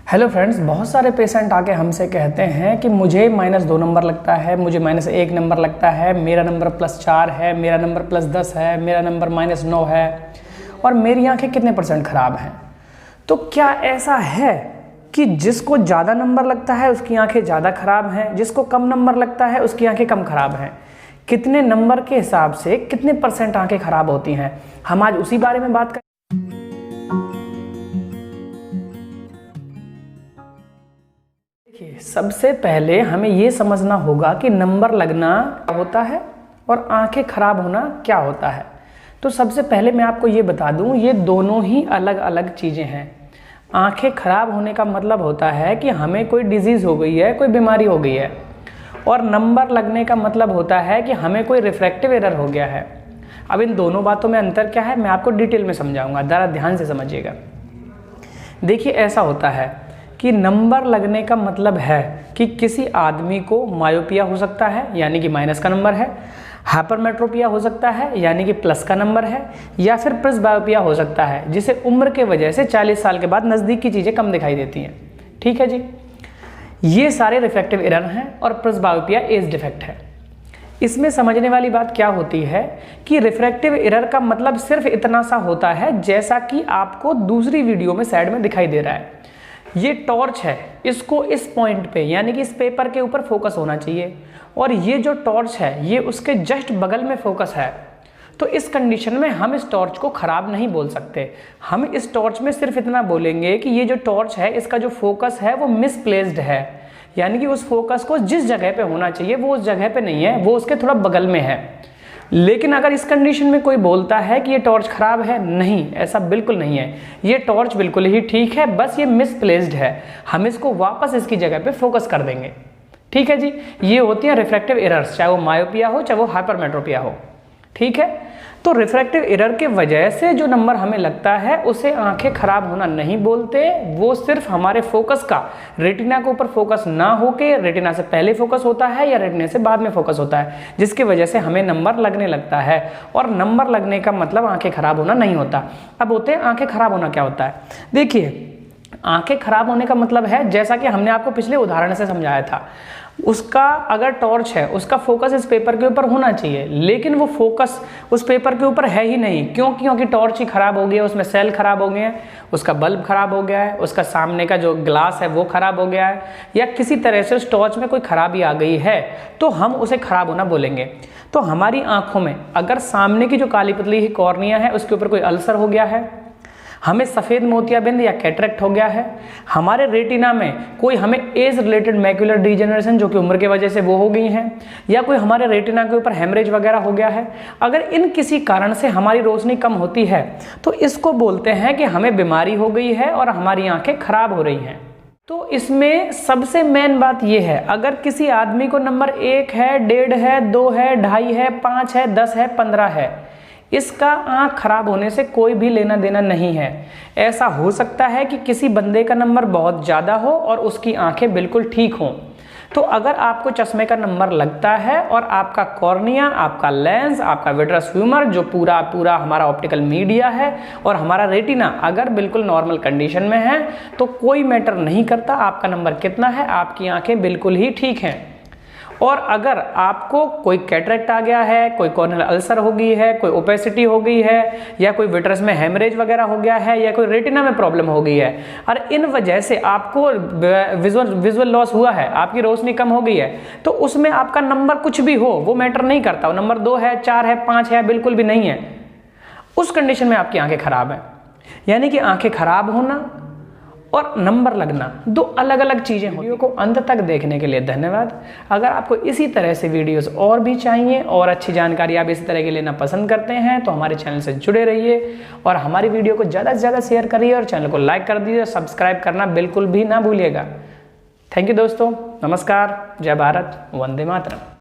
Hello friends, बहुत सारे patient आके हमसे कहते हैं कि मुझे -2 नंबर लगता है, मुझे -1 नंबर लगता है, मेरा नंबर +4 है, मेरा नंबर +10 है, मेरा नंबर -9 है और मेरी आंखें कितने % ख़राब हैं। तो क्या ऐसा है कि जिसको ज़्यादा नंबर लगता है उसकी आंखें ज़्यादा ख़राब हैं, जिसको कम नंबर लगता है उसकी आंखें कम ख़राब हैं? कितने नंबर के हिसाब से कितने % आंखें ख़राब होती हैं? हम आज उसी बारे में बात करें। सबसे पहले हमें ये समझना होगा कि नंबर लगना क्या होता है और आंखें खराब होना क्या होता है। तो सबसे पहले मैं आपको ये बता दूं, ये दोनों ही अलग अलग चीज़ें हैं। आंखें खराब होने का मतलब होता है कि हमें कोई डिजीज़ हो गई है, कोई बीमारी हो गई है, और नंबर लगने का मतलब होता है कि हमें कोई रिफ्रैक्टिव एरर हो गया है। अब इन दोनों बातों में अंतर क्या है मैं आपको डिटेल में समझाऊंगा, ज़रा ध्यान से समझिएगा। देखिए, ऐसा होता है कि नंबर लगने का मतलब है कि किसी आदमी को मायोपिया हो सकता है, यानी कि माइनस का नंबर है, हाइपरमेट्रोपिया हो सकता है, यानी कि प्लस का नंबर है, या फिर प्रेसबायोपिया हो सकता है, जिसे उम्र के वजह से 40 साल के बाद नज़दीक की चीज़ें कम दिखाई देती हैं। ठीक है जी, ये सारे रिफ्रैक्टिव एरर हैं और प्रेसबायोपिया एज डिफेक्ट है। इसमें समझने वाली बात क्या होती है कि रिफ्रैक्टिव एरर का मतलब सिर्फ इतना सा होता है जैसा कि आपको दूसरी वीडियो में साइड में दिखाई दे रहा है। ये टॉर्च है, इसको इस पॉइंट पे यानी कि इस पेपर के ऊपर फोकस होना चाहिए, और ये जो टॉर्च है ये उसके जस्ट बगल में फोकस है। तो इस कंडीशन में हम इस टॉर्च को खराब नहीं बोल सकते। हम इस टॉर्च में सिर्फ इतना बोलेंगे कि ये जो टॉर्च है इसका जो फोकस है वो मिसप्लेस्ड है, यानी कि उस फोकस को जिस जगह पे होना चाहिए वो उस जगह पे नहीं है, वो उसके थोड़ा बगल में है। लेकिन अगर इस कंडीशन में कोई बोलता है कि ये टॉर्च खराब है, नहीं, ऐसा बिल्कुल नहीं है। ये टॉर्च बिल्कुल ही ठीक है, बस ये मिसप्लेस्ड है। हम इसको वापस इसकी जगह पे फोकस कर देंगे। ठीक है जी, ये होती हैं रिफ्रैक्टिव एरर्स, चाहे वो मायोपिया हो चाहे वो हाइपरमेट्रोपिया हो। ठीक है, तो रिफ्रैक्टिव एरर के वजह से जो नंबर हमें लगता है उसे आंखें खराब होना नहीं बोलते। वो सिर्फ हमारे फोकस का रेटिना के ऊपर फोकस ना होके रेटिना से पहले फोकस होता है या रेटिना से बाद में फोकस होता है, जिसकी वजह से हमें नंबर लगने लगता है। और नंबर लगने का मतलब आंखें खराब होना नहीं होता। अब होते हैं आंखें खराब होना क्या होता है। देखिए, आंखें खराब होने का मतलब है, जैसा कि हमने आपको पिछले उदाहरण से समझाया था, उसका अगर टॉर्च है उसका फोकस इस पेपर के ऊपर होना चाहिए, लेकिन वो फोकस उस पेपर के ऊपर है ही नहीं। क्यों? क्योंकि टॉर्च ही खराब हो गई है, उसमें सेल खराब हो गए हैं, उसका बल्ब खराब हो गया है, उसका सामने का जो ग्लास है वो खराब हो गया है, या किसी तरह से उस टॉर्च में कोई खराबी आ गई है, तो हम उसे खराब होना बोलेंगे। तो हमारी आंखों में अगर सामने की जो काली पतली ही कॉर्निया है उसके ऊपर कोई अल्सर हो गया है, हमें सफ़ेद मोतियाबिंद या कैटरेक्ट हो गया है, हमारे रेटिना में कोई हमें एज रिलेटेड मैक्यूलर डिजेनरेशन जो कि उम्र की वजह से वो हो गई हैं, या कोई हमारे रेटिना के ऊपर हेमरेज वगैरह हो गया है, अगर इन किसी कारण से हमारी रोशनी कम होती है तो इसको बोलते हैं कि हमें बीमारी हो गई है और हमारी आंखें खराब हो रही हैं। तो इसमें सबसे मेन बात यह है, अगर किसी आदमी को नंबर 1 है, 1.5 है, 2 है, 2.5 है, 5 है, 10 है, 15 है, इसका आंख खराब होने से कोई भी लेना देना नहीं है। ऐसा हो सकता है कि किसी बंदे का नंबर बहुत ज़्यादा हो और उसकी आंखें बिल्कुल ठीक हों। तो अगर आपको चश्मे का नंबर लगता है और आपका कॉर्निया, आपका लेंस, आपका विट्रस ह्यूमर, जो पूरा हमारा ऑप्टिकल मीडिया है, और हमारा रेटिना अगर बिल्कुल नॉर्मल कंडीशन में है, तो कोई मैटर नहीं करता आपका नंबर कितना है, आपकी आंखें बिल्कुल ही ठीक हैं। और अगर आपको कोई कैटरेक्ट आ गया है, कोई कॉर्नियल अल्सर हो गई है, कोई ओपेसिटी हो गई है, या कोई विट्रस में हेमरेज वगैरह हो गया है, या कोई रेटिना में प्रॉब्लम हो गई है, और इन वजह से आपको विजुअल लॉस हुआ है, आपकी रोशनी कम हो गई है, तो उसमें आपका नंबर कुछ भी हो वो मैटर नहीं करता। वो नंबर 2 है, 4 है, 5 है, बिल्कुल भी नहीं है। उस कंडीशन में आपकी आंखें खराब है। यानी कि आंखें खराब होना और नंबर लगना दो अलग अलग चीज़ें। वीडियो को अंत तक देखने के लिए धन्यवाद। अगर आपको इसी तरह से वीडियोस और भी चाहिए और अच्छी जानकारी आप इसी तरह की लेना पसंद करते हैं तो हमारे चैनल से जुड़े रहिए और हमारी वीडियो को ज़्यादा से ज़्यादा शेयर करिए और चैनल को लाइक कर दीजिए। सब्सक्राइब करना बिल्कुल भी ना भूलिएगा। थैंक यू दोस्तों, नमस्कार, जय भारत, वंदे मातरम।